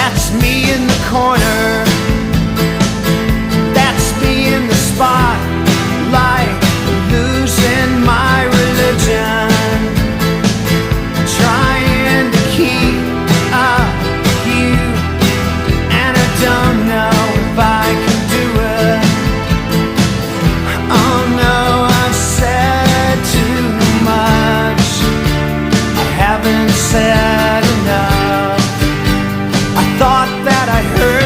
That's me in the corner. That's me in the spotlight, losing my religion, trying to keep up with you, and I don't know if I can do it. Oh no, I've said too much. I haven't said enough. I thought that I heard